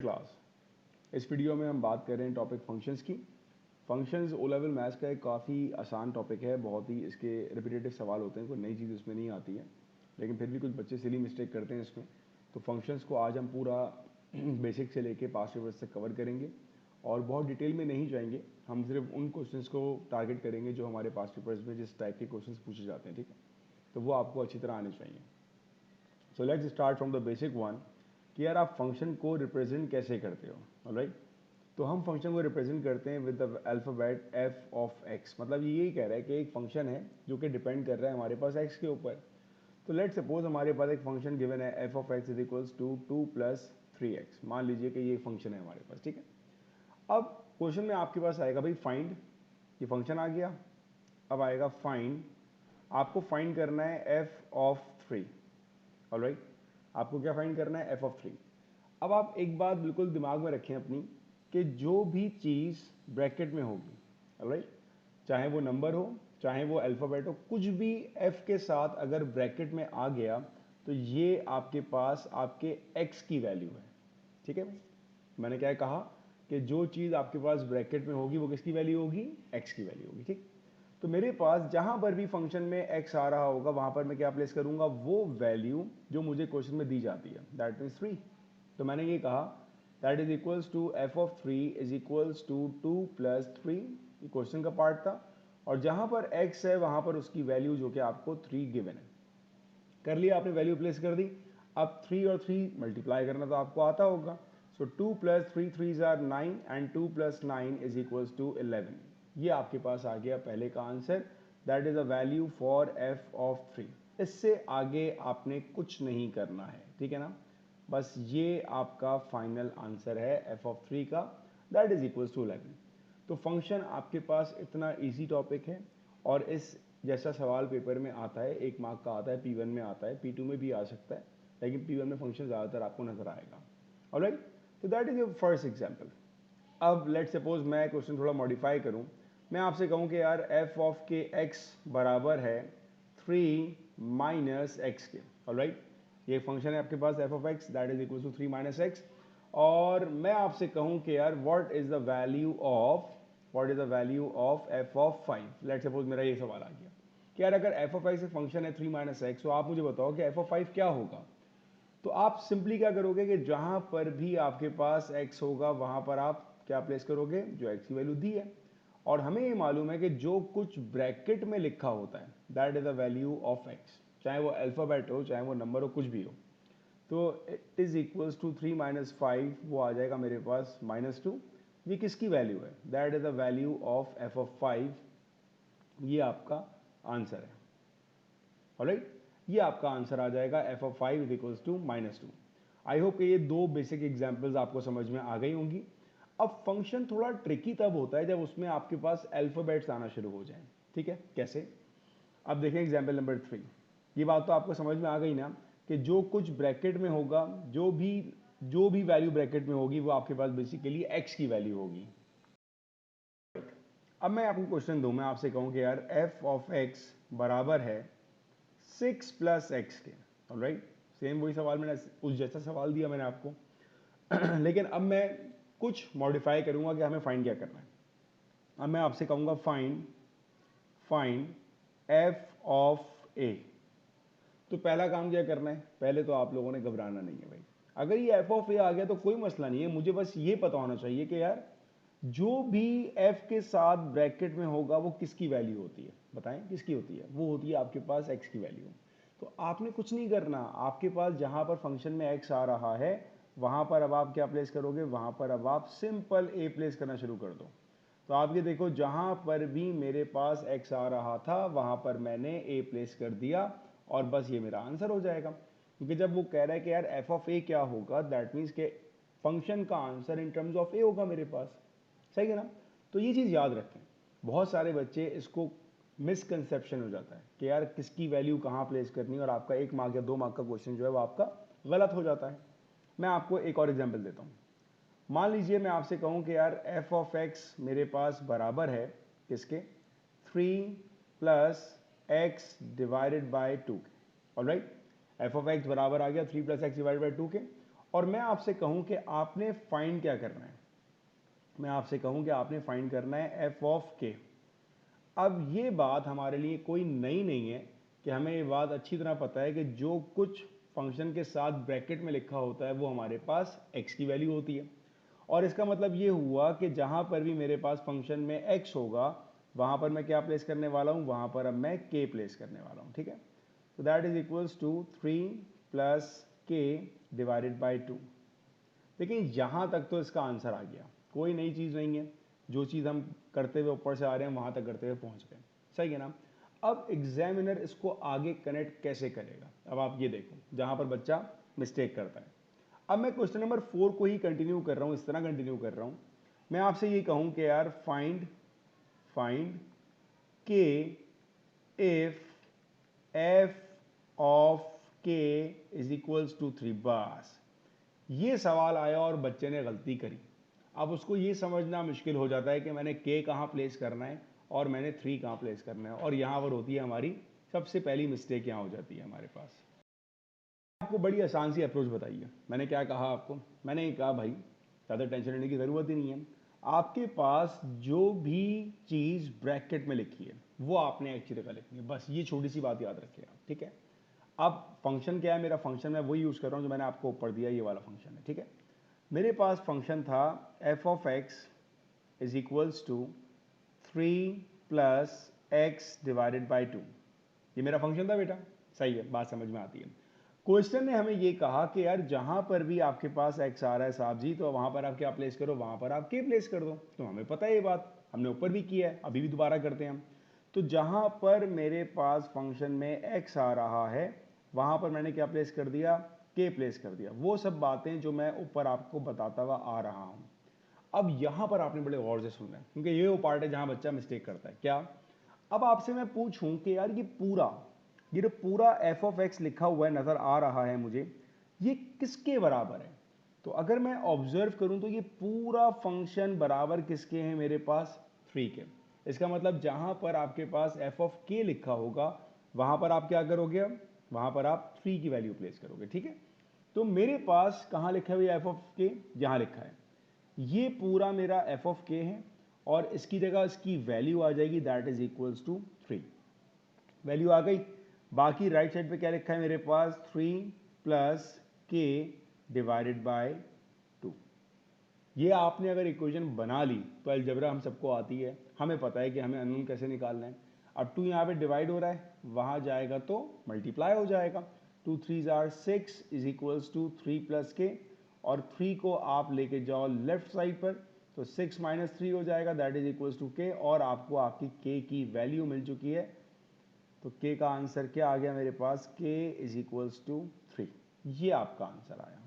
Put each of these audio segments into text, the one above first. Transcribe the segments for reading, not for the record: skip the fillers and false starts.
Class. इस video में हम बात कर रहे हैं टॉपिक फंक्शंस की। फंक्शंस ओ लेवल मैथ्स का एक काफ़ी आसान टॉपिक है, बहुत ही इसके रिपीटेटिव सवाल होते हैं, कोई नई चीज़ इसमें नहीं आती है, लेकिन फिर भी कुछ बच्चे सिली मिस्टेक करते हैं इसमें। तो फंक्शंस को आज हम पूरा बेसिक से लेके पास्ट पेपर्स तक कवर करेंगे और बहुत डिटेल में नहीं जाएंगे। हम सिर्फ उन क्वेश्चंस को टारगेट करेंगे जो हमारे पास्ट पेपर्स में जिस टाइप के क्वेश्चंस पूछे जाते हैं, ठीक है, तो वो आपको अच्छी तरह आने चाहिए। So let's start from the basic one कि यार आप फंक्शन को रिप्रेजेंट कैसे करते हो। ऑलराइट, तो हम फंक्शन को रिप्रेजेंट करते हैं with the alphabet F of x. मतलब ये यही कह रहा है कि एक फंक्शन है जो कि डिपेंड कर रहा है हमारे पास एक्स के ऊपर। तो लेट सपोज हमारे पास एक फंक्शन गिवन है F of X is equals to 2+3x। मान लीजिए कि ये फंक्शन है हमारे पास, ठीक है। अब क्वेश्चन में आपके पास आएगा भाई फाइंड, ये फंक्शन आ गया, अब आएगा फाइंड, आपको फाइंड करना है एफ ऑफ 3। ऑलराइट, आपको क्या फाइंड करना है, एफ ऑफ 3। अब आप एक बात बिल्कुल दिमाग में रखें अपनी, कि जो भी चीज़ ब्रैकेट में होगी, ऑलराइट, चाहे वो नंबर हो चाहे वो अल्फ़ाबेट हो, कुछ भी एफ के साथ अगर ब्रैकेट में आ गया तो ये आपके पास आपके एक्स की वैल्यू है, ठीक है। मैंने क्या कहा कि जो चीज़ आपके पास ब्रैकेट में होगी वो किसकी वैल्यू होगी, एक्स की वैल्यू होगी, ठीक। तो मेरे पास जहां पर भी फंक्शन में एक्स आ रहा होगा वहां पर मैं क्या प्लेस करूंगा, वो वैल्यू जो मुझे क्वेश्चन में दी जाती है, दैट मीन्स 3। तो मैंने ये कहा that is equals to F of 3 is equals to 2+3, ये क्वेश्चन का पार्ट था। और जहां पर एक्स है वहां पर उसकी वैल्यू जो कि आपको 3 गिवन है, कर लिया आपने, वैल्यू प्लेस कर दी। अब 3 और 3 मल्टीप्लाई करना तो आपको आता होगा। So 2+3 3s are 9 and 2+9 is equals to 11। ये आपके पास आ गया पहले का answer, that is a value for F of 3। इससे आगे आपने कुछ नहीं करना है, ठीक है ना। बस ये आपका फाइनल आंसर है एफ ऑफ 3 का, दैट इज इक्वल्स टू 11। तो फंक्शन आपके पास इतना इजी टॉपिक है और इस जैसा सवाल पेपर में आता है, 1 मार्क का आता है, P1 में आता है, P2 में भी आ सकता है, लेकिन P1 में फंक्शन ज़्यादातर आपको नजर आएगा। ऑलराइट, तो that is your first example. अब लेट सपोज मैं क्वेश्चन थोड़ा मॉडिफाई करूं, मैं आपसे कहूं कि यार एफ ऑफ के एक्स बराबर है 3 माइनस एक्स के। ऑलराइट, ये फंक्शन है आपके पास f of x that is equal to 3 minus x. और मैं आपसे कहूं कि यार what is the value of f of 5। Let suppose मेरा ये सवाल आ गया कि यार अगर एफ ऑफ एक्स एक फंक्शन है 3 माइनस एक्स, तो आप मुझे बताओ कि एफ ऑफ 5 क्या होगा। तो आप सिंपली क्या करोगे कि जहां पर भी आपके पास x होगा वहां पर आप क्या प्लेस करोगे, जो x की वैल्यू दी है। और हमें ये मालूम है कि जो कुछ ब्रैकेट में लिखा होता है that is the value of x, चाहे वो अल्फाबेट हो चाहे वो नंबर हो, कुछ भी हो। तो it is equals to 3 minus 5, वो आ जाएगा मेरे पास -2। ये किसकी वैल्यू है, that is the value of f of 5। ये आपका आंसर है। ऑलराइट, ये आपका आंसर आ जाएगा F of 5 is equals to -2। I hope कि ये दो बेसिक एग्जांपल्स आपको समझ में आ गई होंगी। अब फंक्शन थोड़ा ट्रिकी तब होता है जब उसमें आपके पास अल्फाबेट्स आना शुरू हो जाएं, ठीक है। कैसे, अब देखें एग्जांपल नंबर 3। ये बात तो आपको समझ में आ गई ना कि जो कुछ ब्रैकेट में होगा, जो भी वैल्यू ब्रैकेट में होगी वो आपके पास बेसिकली एक्स की वैल्यू होगी। अब मैं आपको क्वेश्चन दूं, मैं आपसे कहूं कि यार एफ ऑफ एक्स बराबर है 6+x के। ऑलराइट, सेम वही सवाल मैंने उस जैसा सवाल दिया मैंने आपको लेकिन अब मैं कुछ मॉडिफाई करूंगा कि हमें फाइंड क्या करना है। अब मैं आपसे कहूंगा फाइंड एफ ऑफ ए। तो पहला काम क्या करना है, पहले तो आप लोगों ने घबराना नहीं है भाई। अगर ये एफ ऑफ ए आ गया तो कोई मसला नहीं है, मुझे बस ये पता होना चाहिए कि यार जो भी एफ के साथ ब्रैकेट में होगा वो किसकी वैल्यू होती है, बताएं किसकी होती है, वो होती है आपके पास एक्स की वैल्यू। तो आपने कुछ नहीं करना, आपके पास जहां पर फंक्शन में एक्स आ रहा है वहां पर अब आप क्या प्लेस करोगे, वहां पर अब आप सिंपल ए प्लेस करना शुरू कर दो। तो आप ये देखो, जहां पर भी मेरे पास एक्स आ रहा था वहां पर मैंने ए प्लेस कर दिया और बस ये मेरा आंसर हो जाएगा। क्योंकि जब वो कह रहा है कि यार एफ ऑफ ए क्या होगा, दैट मीन्स के फंक्शन का आंसर इन टर्म्स ऑफ ए होगा मेरे पास, सही है ना। तो ये चीज़ याद रखें, बहुत सारे बच्चे इसको मिसकंसेप्शन हो जाता है कि यार किसकी वैल्यू कहाँ प्लेस करनी है और आपका 1 मार्क या 2 मार्क का क्वेश्चन जो है वो आपका गलत हो जाता है। मैं आपको एक और एग्जांपल देता हूँ। मान लीजिए मैं आपसे कहूँ कि यार एफ ऑफ एक्स मेरे पास बराबर है किसके, 3+x डिवाइडेड बाई 2 के। ऑलराइट, एफ ऑफ एक्स बराबर आ गया 3+x डिवाइडेड बाई 2 के। और मैं आपसे कहूं कि आपने फाइंड क्या करना है, मैं आपसे कहूं कि आपने फाइंड करना है एफ ऑफ के। अब ये बात हमारे लिए कोई नई नहीं है कि हमें ये बात अच्छी तरह पता है कि जो कुछ फंक्शन के साथ ब्रैकेट में लिखा होता है वो हमारे पास x की वैल्यू होती है। और इसका मतलब ये हुआ कि जहां पर भी मेरे पास फंक्शन में x होगा वहां पर मैं क्या प्लेस करने वाला हूं, वहां पर अब मैं k प्लेस करने वाला हूं। ठीक है, तो that is equals to 3 plus के डिवाइडेड बाई 2। लेकिन यहां तक तो इसका आंसर आ गया, कोई नई चीज़ नहीं है, जो चीज़ हम करते हुए ऊपर से आ रहे हैं वहां तक करते हुए पहुंच गए। सही है ना। अब एग्जामिनर इसको आगे कनेक्ट कैसे करेगा, अब आप ये देखो जहां पर बच्चा मिस्टेक करता है। अब मैं क्वेश्चन नंबर 4 को ही कंटिन्यू कर रहा हूं, इस तरह कंटिन्यू कर रहा हूं। मैं आपसे ये कहूं कि यार फाइंड फाइंड के इफ एफ ऑफ के इज इक्वल्स टू 3, बस ये सवाल आया और बच्चे ने गलती करी। अब उसको ये समझना मुश्किल हो जाता है कि मैंने के कहाँ प्लेस करना है और मैंने 3 कहाँ प्लेस करना है, और यहाँ पर होती है हमारी सबसे पहली मिस्टेक, यहाँ हो जाती है हमारे पास। आपको बड़ी आसान सी अप्रोच बताई है। मैंने क्या कहा आपको, मैंने कहा भाई ज़्यादा टेंशन लेने की ज़रूरत ही नहीं है, आपके पास जो भी चीज़ ब्रैकेट में लिखी है वो आपने एक जगह लिखनी है, बस ये छोटी सी बात याद रखिए आप। ठीक है, अब फंक्शन क्या है, मेरा फंक्शन मैं वही यूज़ कर रहा हूँ जो मैंने आपको ऊपर दिया, ये वाला फंक्शन है। ठीक है, मेरे पास फंक्शन था F of X is equals to 3 plus X divided by 2। ये मेरा फंक्शन था बेटा, सही है, बात समझ में आती है। क्वेश्चन ने हमें ये कहा कि यार जहां पर भी आपके पास एक्स आ रहा है साहब जी, तो वहां पर आप क्या प्लेस करो, वहां पर आप के प्लेस कर दो। तो हमें पता है ये बात, हमने ऊपर भी किया है, अभी भी दोबारा करते हैं हम। तो जहां पर मेरे पास फंक्शन में एक्स आ रहा है वहां पर मैंने क्या प्लेस कर दिया, के प्लेस कर दिया। वो सब बातें जो मैं ऊपर आपको बताता हुआ आ रहा हूं। अब यहां पर आपने बड़े गौर से सुनना है, क्योंकि ये वो पार्ट है जहां बच्चा मिस्टेक करता है। क्या, अब आपसे मैं पूछूं कि यार ये जो पूरा एफ ऑफ एक्स लिखा हुआ है नजर आ रहा है मुझे, ये किसके बराबर है। तो अगर मैं ऑब्जर्व करूं तो ये पूरा फंक्शन बराबर किसके हैं, मेरे पास 3 के। इसका मतलब जहां पर आपके पास एफ ऑफ के लिखा होगा वहां पर आप क्या करोगे, अब वहां पर आप 3 की वैल्यू प्लेस करोगे। ठीक है, तो मेरे पास कहां लिखा है एफ ऑफ के, यहां लिखा है, ये पूरा मेरा एफ ऑफ के है और इसकी जगह इसकी वैल्यू आ जाएगी, that is equals to 3। Value आ गई। बाकी राइट साइड पे क्या लिखा है मेरे पास, 3 प्लस के डिवाइडेड बाय 2। ये आपने अगर इक्वेशन बना ली तो अलजेब्रा हम सबको आती है, हमें पता है कि हमें अननोन कैसे निकालना है। अब 2 यहाँ पे डिवाइड हो रहा है, वहाँ जाएगा तो मल्टीप्लाई हो जाएगा। 2 3 are 6 is equals to 3 plus K, और 3 को आप लेके जाओ लेफ्ट साइड पर तो 6 माइनस 3 हो जाएगा, दैट इज इक्वल्स टू के, और आपको आपकी के की वैल्यू मिल चुकी है। तो के का आंसर क्या आ गया मेरे पास, के इज इक्वल्स टू 3। ये आपका आंसर आया।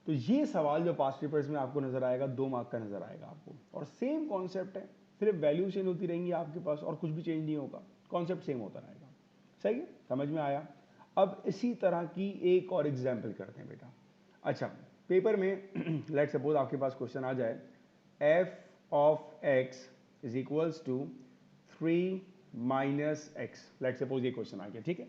तो ये सवाल जो पास्ट पेपर्स में आपको नजर आएगा 2 मार्क का नजर आएगा आपको, और सेम कॉन्सेप्ट है, सिर्फ वैल्यू चेंज होती रहेंगी आपके पास और कुछ भी चेंज नहीं होगा, कॉन्सेप्ट सेम होता रहेगा। सही है, समझ में आया। अब इसी तरह की एक और एग्जाम्पल करते हैं बेटा। अच्छा, पेपर में लेट सपोज आपके पास क्वेश्चन आ जाए, F of X is equals to 3 minus X, let suppose ये क्वेश्चन आ गया। ठीक है,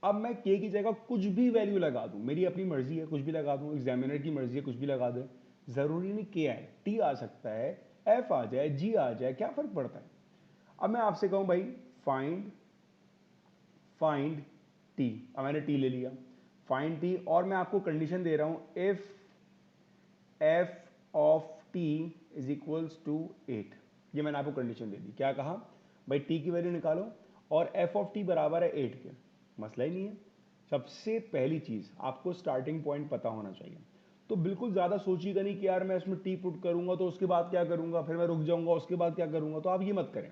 अब मैं के की जगह कुछ भी वैल्यू लगा दूं, मेरी अपनी मर्जी है, कुछ भी लगा दूं, एग्जामिनर की मर्जी है, कुछ भी लगा दे, जरूरी नहीं के आए, टी आ सकता है, एफ आ जाए, जी आ जाए, क्या फर्क पड़ता है। अब मैं आपसे कहूं भाई फाइंड फाइंड टी, अब मैंने टी ले लिया, फाइंड टी, और मैं आपको कंडीशन दे रहा हूं if F of T is equals to 8। ये मैंने आपको कंडीशन दे दी, क्या कहा भाई, टी की वैल्यू निकालो और एफ ऑफ टी बराबर है 8 के, मसला ही नहीं है। सबसे पहली चीज आपको स्टार्टिंग पॉइंट पता होना चाहिए। तो बिल्कुल ज्यादा सोचिएगा नहीं कि यार मैं इसमें टी पुट करूंगा तो उसके बाद क्या करूंगा, फिर मैं रुक जाऊंगा उसके बाद क्या करूंगा, तो आप ये मत करें।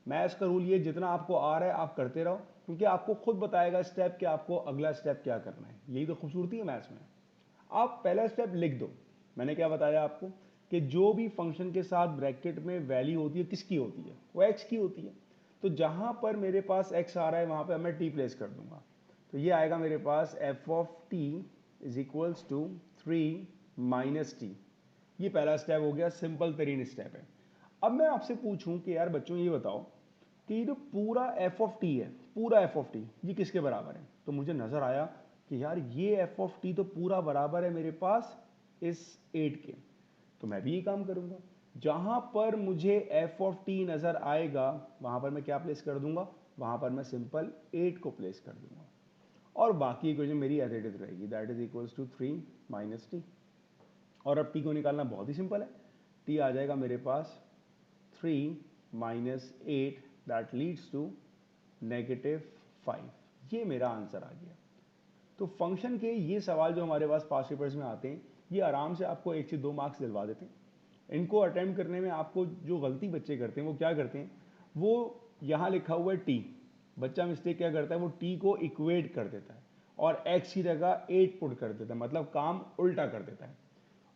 मैथ्स का रूल ये, जितना आपको आ रहा है आप करते रहो, क्योंकि आपको खुद बताएगा स्टेप कि आपको अगला स्टेप क्या करना है। यही तो खूबसूरती है मैथ्स में। आप पहला स्टेप लिख दो, मैंने क्या बताया आपको कि जो भी फंक्शन के साथ ब्रैकेट में वैल्यू होती है किसकी होती है, वो एक्स की होती है। तो जहां पर मेरे पास एक्स आ रहा है वहां पर मैं टी प्लेस कर दूंगा, तो ये आएगा मेरे पास f of T is equals to 3 minus t. ये पहला स्टेप हो गया, सिंपल तरीन स्टेप है। अब मैं आपसे पूछूं कि यार बच्चों ये बताओ कि ये जो पूरा एफ ऑफ टी है, पूरा एफ ऑफ टी, ये किसके बराबर है। तो मुझे नजर आया कि यार ये एफ ऑफ टी तो पूरा बराबर है मेरे पास इस 8 के, तो मैं भी ये काम करूंगा। जहां पर मुझे एफ ऑफ टी नजर आएगा वहां पर मैं क्या प्लेस कर दूंगा, वहां पर मैं सिंपल 8 को प्लेस कर दूंगा, और बाकी इक्वेशन मेरी एज इट इज रहेगी, that is equals to 3 minus T. और अब टी को निकालना बहुत ही सिंपल है, टी आ जाएगा मेरे पास 3 माइनस 8 दैट लीड्स टू -5। ये मेरा आंसर आ गया। तो फंक्शन के ये सवाल जो हमारे पास पास पेपर्स में आते हैं, ये आराम से आपको 1 से 2 मार्क्स दिलवा देते हैं। इनको अटेम्प्ट करने में आपको जो गलती बच्चे करते हैं वो क्या करते हैं, वो यहाँ लिखा हुआ है टी, बच्चा मिस्टेक क्या करता है, वो टी को इक्वेट कर देता है और एक्स की जगह 8 पुट कर देता है, मतलब काम उल्टा कर देता है।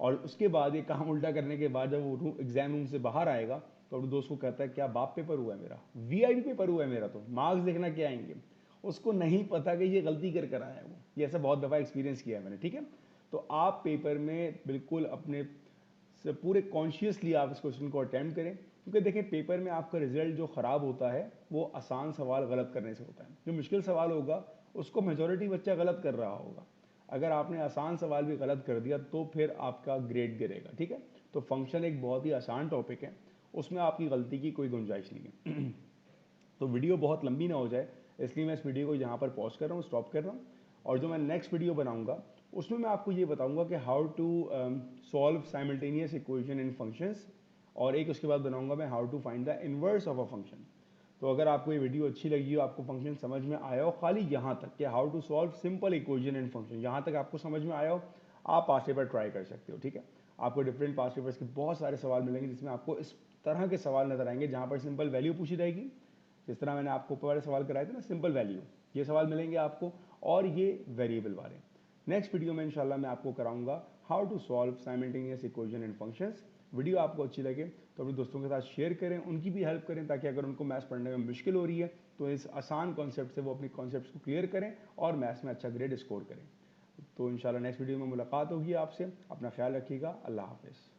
और उसके बाद ये काम उल्टा करने के बाद जब वो एग्जाम रूम से बाहर आएगा तो अपने दोस्त को कहता है क्या बाप पेपर हुआ है मेरा, वीआईपी पेपर हुआ है मेरा, तो मार्क्स देखना क्या आएंगे। उसको नहीं पता कि ये गलती कर आया है वो, ये ऐसा बहुत दफ़ा एक्सपीरियंस किया है मैंने, ठीक है। तो आप पेपर में बिल्कुल अपने से पूरे कॉन्शियसली आप इस क्वेश्चन को अटैम्प्ट करें, क्योंकि देखें पेपर में आपका रिजल्ट जो ख़राब होता है वो आसान सवाल गलत करने से होता है। जो मुश्किल सवाल होगा उसको मेजॉरिटी बच्चा गलत कर रहा होगा, अगर आपने आसान सवाल भी गलत कर दिया तो फिर आपका ग्रेड गिरेगा, ठीक है। तो फंक्शन एक बहुत ही आसान टॉपिक है, उसमें आपकी गलती की कोई गुंजाइश नहीं है। तो वीडियो बहुत लंबी ना हो जाए इसलिए मैं इस वीडियो को यहाँ पर पॉज कर रहा हूँ, स्टॉप कर रहा हूँ। और जो मैं नेक्स्ट वीडियो बनाऊंगा उसमें मैं आपको ये बताऊंगा कि how to solve simultaneous equation in functions, और एक उसके बाद बनाऊंगा मैं how to find the inverse of a function. तो अगर आपको ये वीडियो अच्छी लगी हो, आपको फंक्शन समझ में आया हो खाली यहाँ तक कि how to solve simple equation and function, यहाँ तक आपको समझ में आया हो, आप पास पेपर ट्राई कर सकते हो, ठीक है। आपको डिफरेंट पास पेपर्स के बहुत सारे सवाल मिलेंगे जिसमें आपको इस तरह के सवाल नजर आएंगे जहाँ पर सिंपल वैल्यू पूछी जाएगी, जिस तरह मैंने आपको ऊपर वाले सवाल कराए थे ना, सिंपल वैल्यू, ये सवाल मिलेंगे आपको, और ये वेरिएबल वाले। नेक्स्ट वीडियो में इंशाल्लाह मैं आपको कराऊंगा how to solve simultaneous equation and functions. Video आपको अच्छी लगे तो अपने दोस्तों के साथ शेयर करें, उनकी भी हेल्प करें, ताकि अगर उनको मैथ्स पढ़ने में मुश्किल हो रही है तो इस आसान कॉन्सेप्ट से वो अपने कॉन्सेप्ट्स को क्लियर करें और मैथ्स में अच्छा ग्रेड स्कोर करें। तो इंशाल्लाह नेक्स्ट वीडियो में मुलाकात होगी आपसे, अपना ख्याल रखिएगा, अल्लाह हाफिज़।